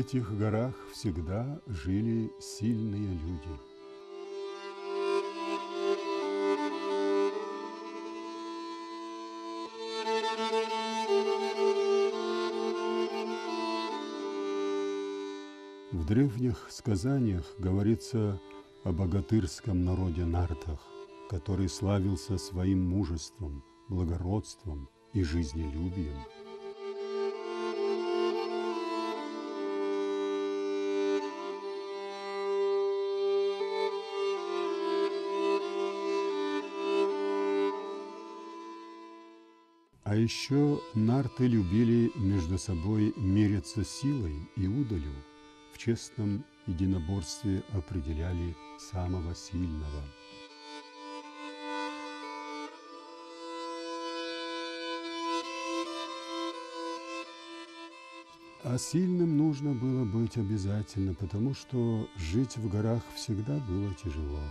этих горах всегда жили сильные люди. В древних сказаниях говорится о богатырском народе нартах, который славился своим мужеством, благородством и жизнелюбием. А еще нарты любили между собой меряться силой и удалью, в честном единоборстве определяли самого сильного. А сильным нужно было быть обязательно, потому что жить в горах всегда было тяжело.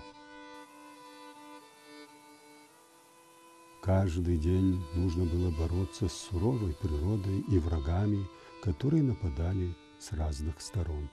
Каждый день нужно было бороться с суровой природой и врагами, которые нападали с разных сторон.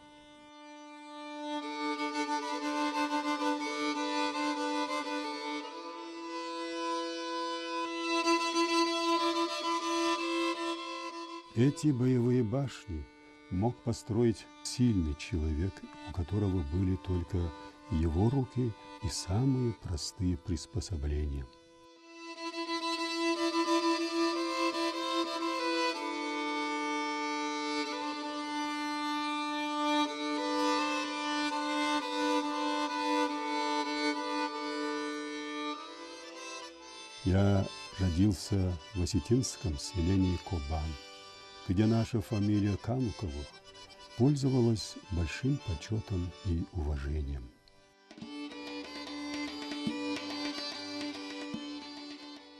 Эти боевые башни мог построить сильный человек, у которого были только его руки и самые простые приспособления. Я родился в осетинском селении Кобан, где наша фамилия Камуковых пользовалась большим почетом и уважением.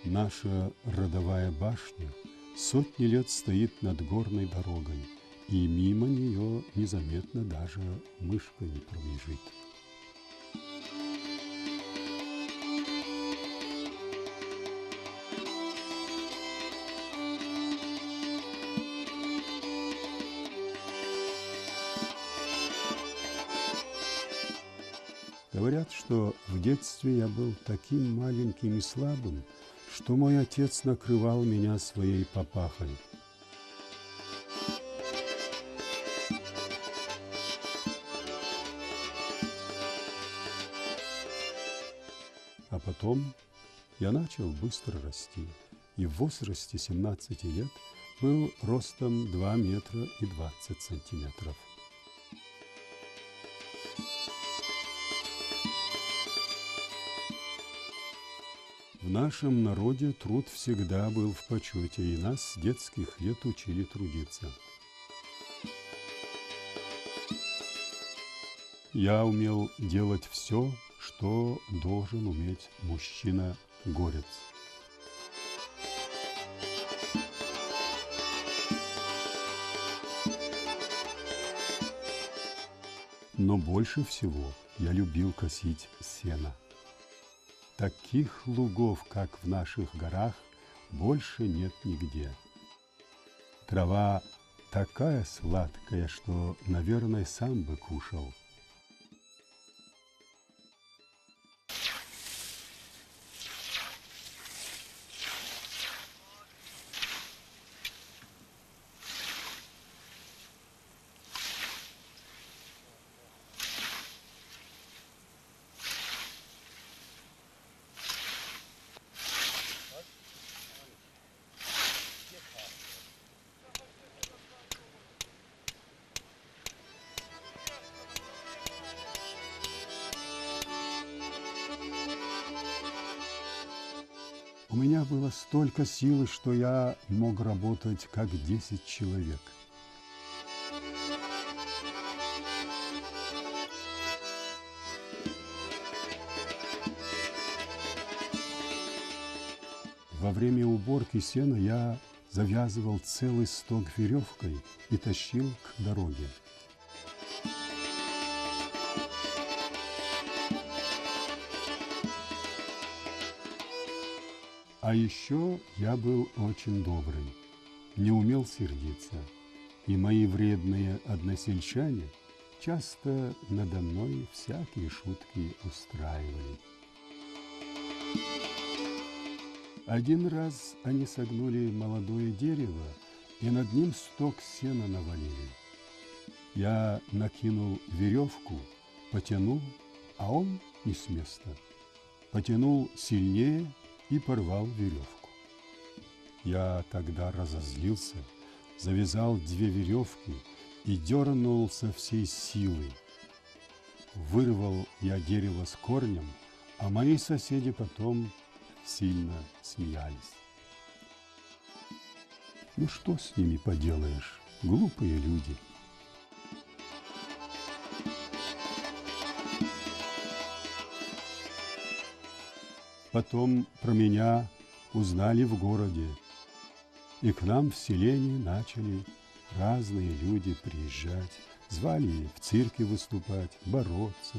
Наша родовая башня сотни лет стоит над горной дорогой, и мимо нее незаметно даже мышка не пробежит. Говорят, что в детстве я был таким маленьким и слабым, что мой отец накрывал меня своей папахой. А потом я начал быстро расти, и в возрасте 17 лет был ростом 2 метра и 20 сантиметров. В нашем народе труд всегда был в почете, и нас с детских лет учили трудиться. Я умел делать все, что должен уметь мужчина-горец. Но больше всего я любил косить сено. Таких лугов, как в наших горах, больше нет нигде. Трава такая сладкая, что, наверное, сам бы кушал. У меня было столько силы, что я мог работать как 10 человек. Во время уборки сена я завязывал целый сток веревкой и тащил к дороге. А еще я был очень добрый, не умел сердиться. и мои вредные односельчане часто надо мной всякие шутки устраивали. Один раз они согнули молодое дерево и над ним сток сена навалили. Я накинул веревку, потянул, а он не с места. Потянул сильнее и порвал веревку. Я тогда разозлился, завязал 2 веревки и дернул со всей силы. Вырвал я дерево с корнем, а мои соседи потом сильно смеялись. Ну что с ними поделаешь, глупые люди. Потом про меня узнали в городе, и к нам в селении начали разные люди приезжать, звали в цирке выступать, бороться.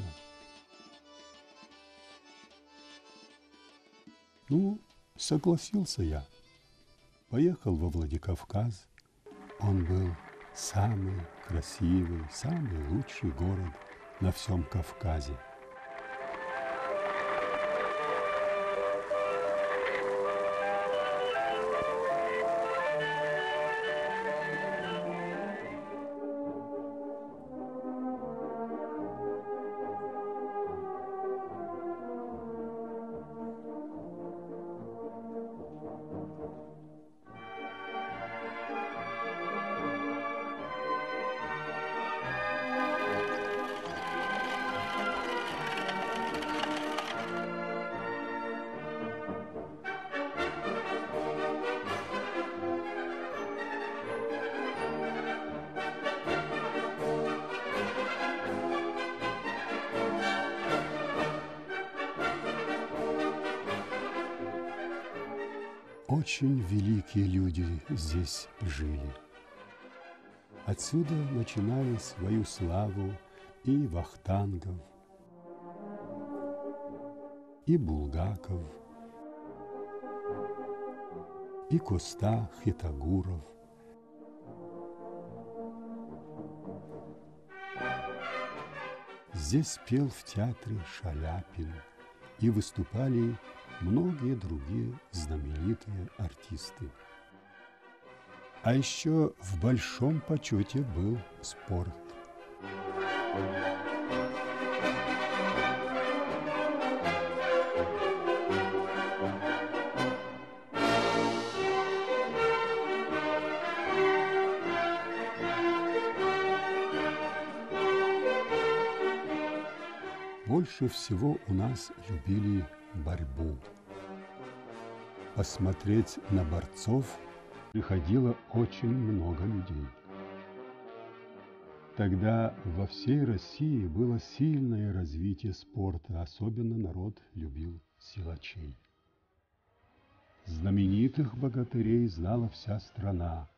Ну, согласился я. Поехал во Владикавказ. Он был самый красивый, самый лучший город на всем Кавказе. Очень великие люди здесь жили. Отсюда начинали свою славу и Вахтангов, и Булгаков, и Коста Хитагуров. Здесь пел в театре Шаляпин, и выступали многие другие знаменитые артисты. А еще в большом почете был спорт. Больше всего у нас любили борьбу. Посмотреть на борцов приходило очень много людей. Тогда во всей России было сильное развитие спорта, особенно народ любил силачей. Знаменитых богатырей знала вся страна.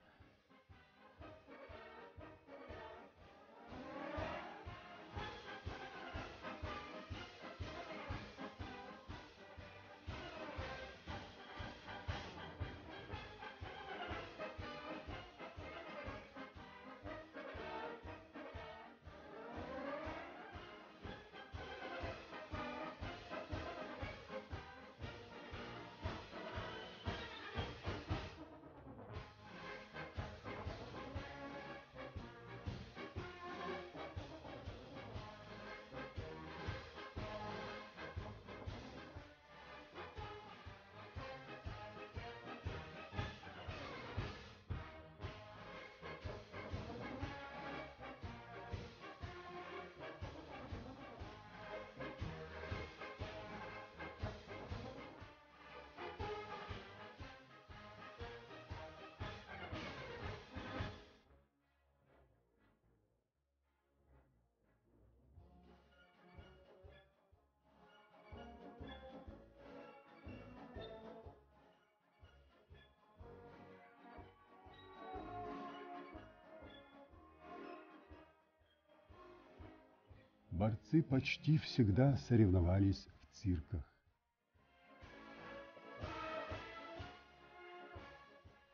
Борцы почти всегда соревновались в цирках.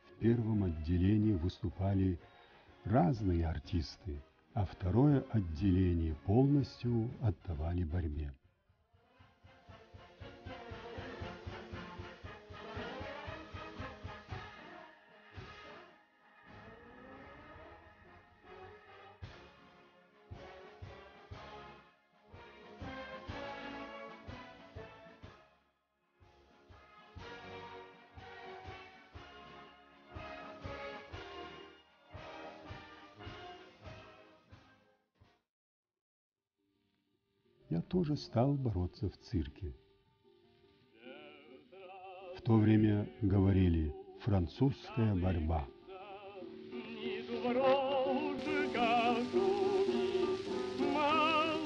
В первом отделении выступали разные артисты, а второе отделение полностью отдавали борьбе. Я тоже стал бороться в цирке. В то время говорили «французская борьба».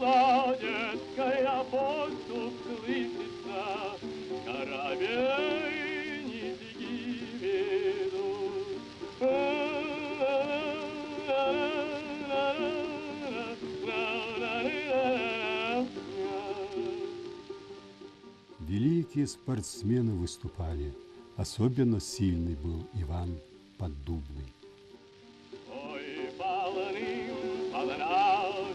Молодецкая поступ слышится, коробейники ведут. Великие спортсмены выступали. Особенно сильный был Иван Поддубный. Ой, полна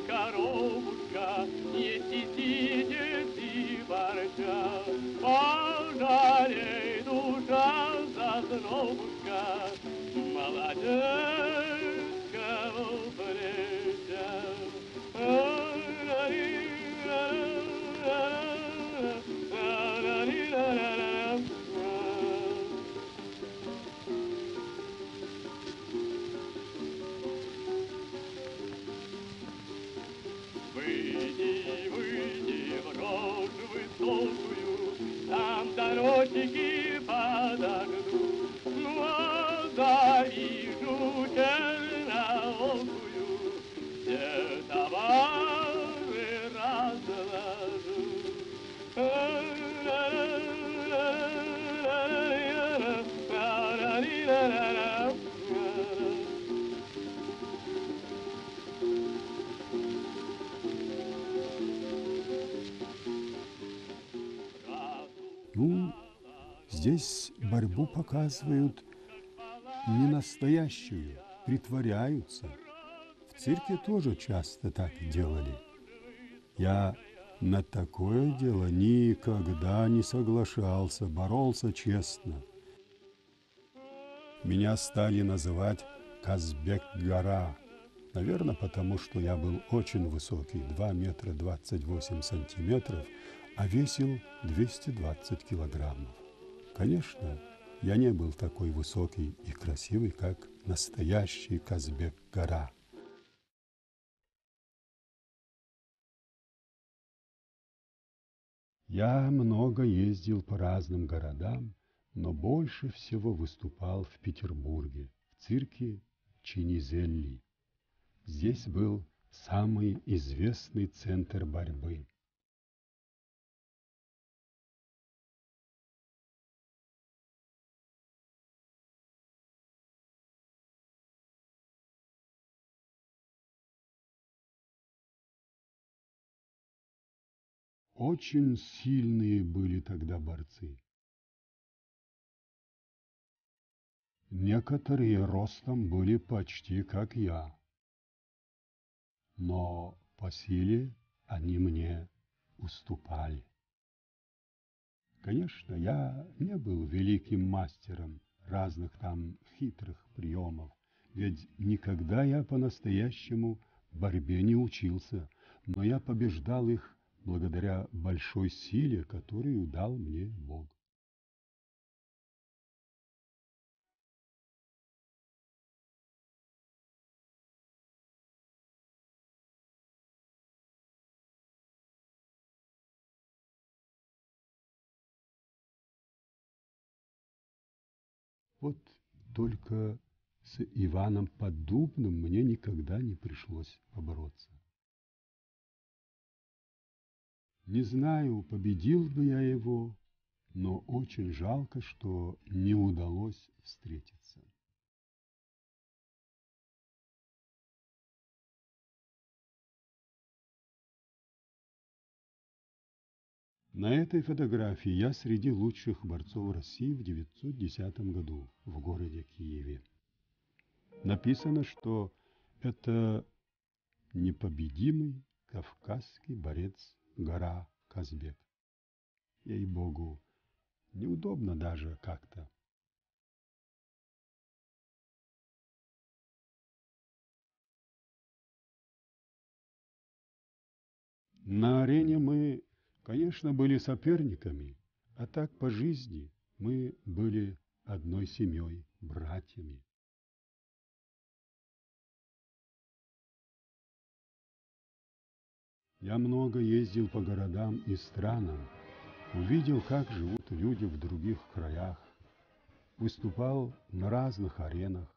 коробушка, не сидит и ворча. Пожалей, душа, зазнобушка, молодецкого плеча. Выйди, выйди в рожь высокую, там дорожники подождут. Ну, а завижу черноокую, все товары разложу. Ну, здесь борьбу показывают не настоящую, притворяются. В цирке тоже часто так делали. Я на такое дело никогда не соглашался, боролся честно. Меня стали называть Казбек-гора. Наверное, потому что я был очень высокий, 2 метра 28 сантиметров, а весил 220 килограммов. Конечно, я не был такой высокий и красивый, как настоящий Казбек-гора. Я много ездил по разным городам, но больше всего выступал в Петербурге, в цирке Чинизелли. Здесь был самый известный центр борьбы. Очень сильные были тогда борцы. Некоторые ростом были почти как я, но по силе они мне уступали. Конечно, я не был великим мастером разных там хитрых приемов, ведь никогда я по-настоящему борьбе не учился, но я побеждал их благодаря большой силе, которую дал мне Бог. Вот только с Иваном Поддубным мне никогда не пришлось побороться. Не знаю, победил бы я его, но очень жалко, что не удалось встретиться. На этой фотографии я среди лучших борцов России в 1910 году в городе Киеве. Написано, что Это непобедимый кавказский борец гора Казбек. Ей-богу, неудобно даже как-то. На арене мы, конечно, были соперниками, а так по жизни мы были одной семьей, братьями. Я много ездил по городам и странам, увидел, как живут люди в других краях, выступал на разных аренах.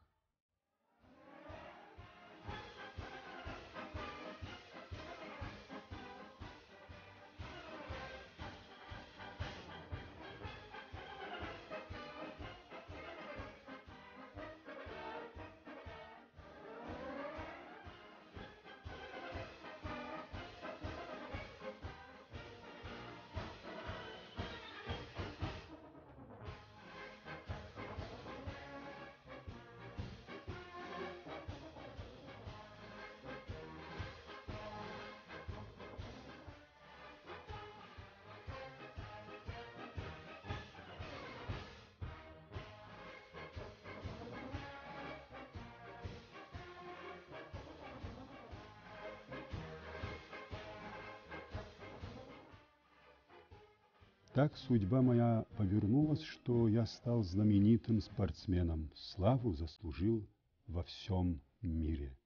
Так судьба моя повернулась, что я стал знаменитым спортсменом, славу заслужил во всем мире.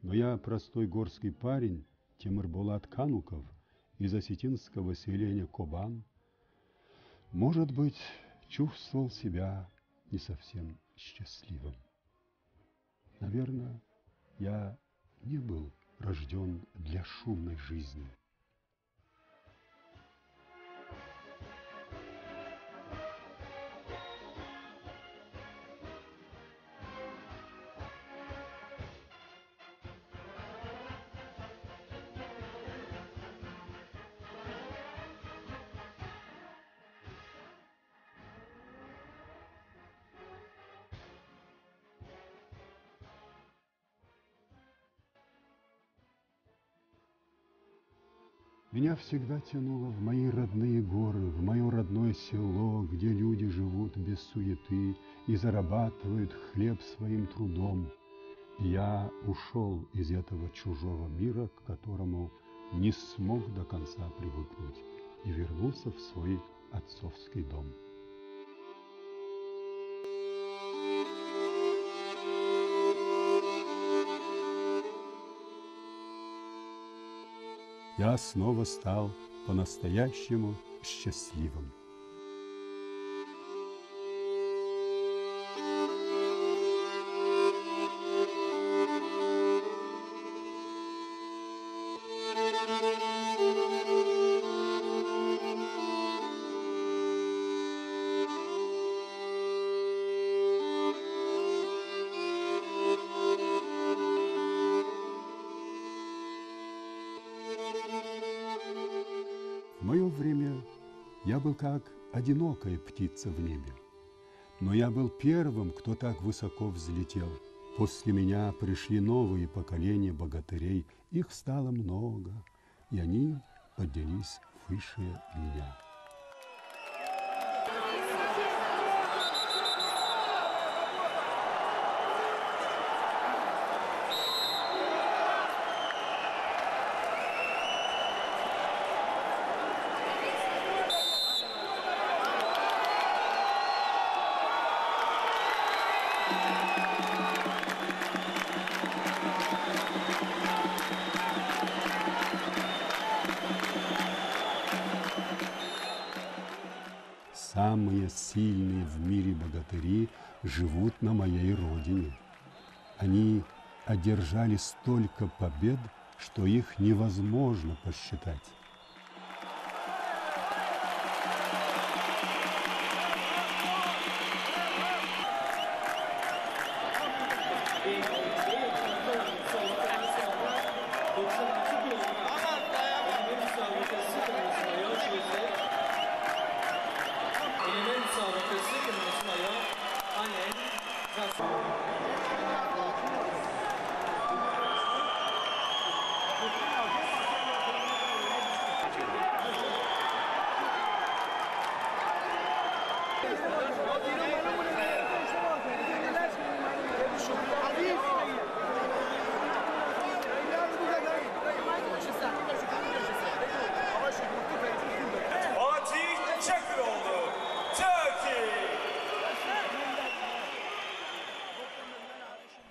Но я простой горский парень, Темирболат Кануков, из осетинского селения Кобан, может быть, чувствовал себя не совсем счастливым. Наверное, я не был рожден для шумной жизни. Меня всегда тянуло в мои родные горы, в мое родное село, где люди живут без суеты и зарабатывают хлеб своим трудом. И я ушел из этого чужого мира, к которому не смог до конца привыкнуть, и вернулся в свой отцовский дом. Я снова стал по-настоящему счастливым. В мое время я был как одинокая птица в небе, но я был первым, кто так высоко взлетел. После меня пришли новые поколения богатырей, их стало много, и они поднялись выше меня. Самые сильные в мире богатыри живут на моей родине. Они одержали столько побед, что их невозможно посчитать.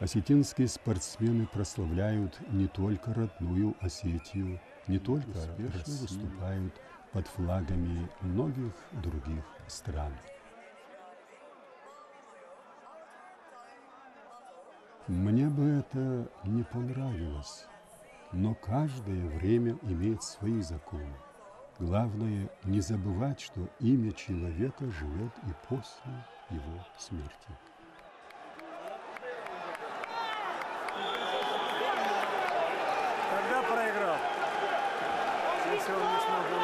Осетинские спортсмены прославляют не только родную Осетию, не только успешно выступают под флагами многих других стран. Мне бы это не понравилось, но каждое время имеет свои законы. Главное не забывать, что имя человека живет и после его смерти. Когда проиграл? Если он не смог его.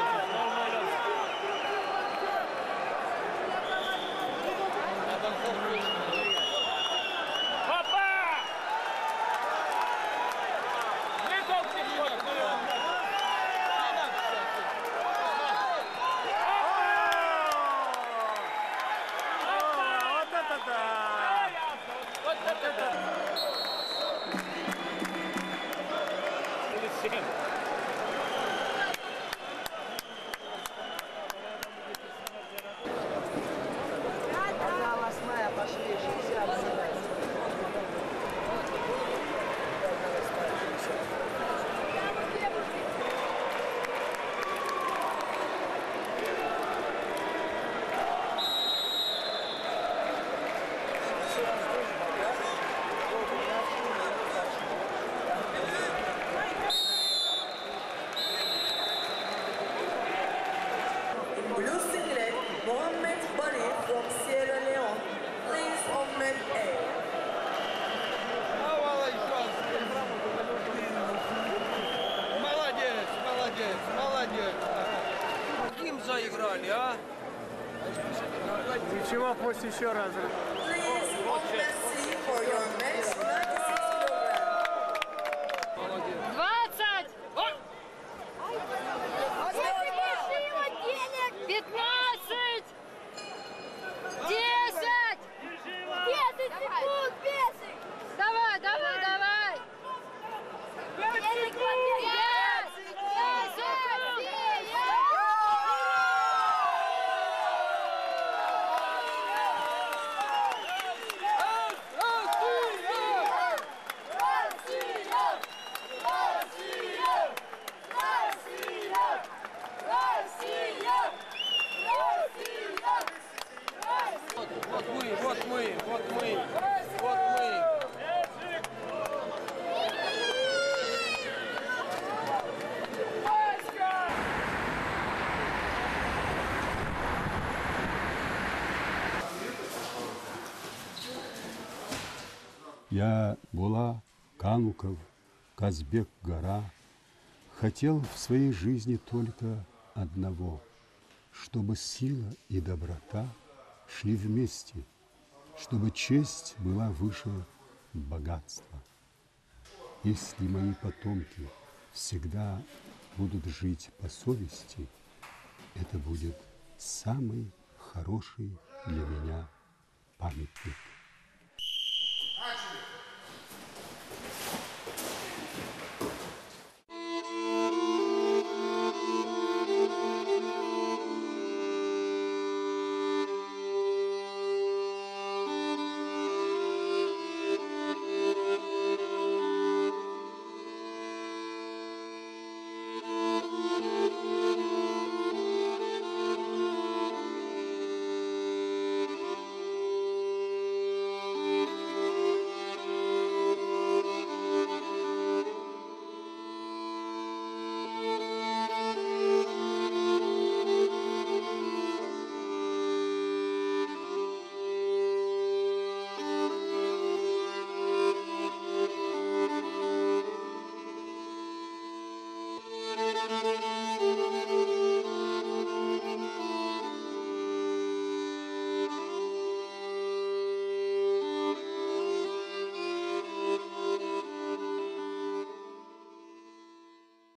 Заиграли, а? Ничего, пусть еще раз. Вот мы. Я, Була Кануков, Казбек Гора, хотел в своей жизни только одного, чтобы сила и доброта шли вместе, чтобы честь была выше богатства. Если мои потомки всегда будут жить по совести, это будет самый хороший для меня памятник.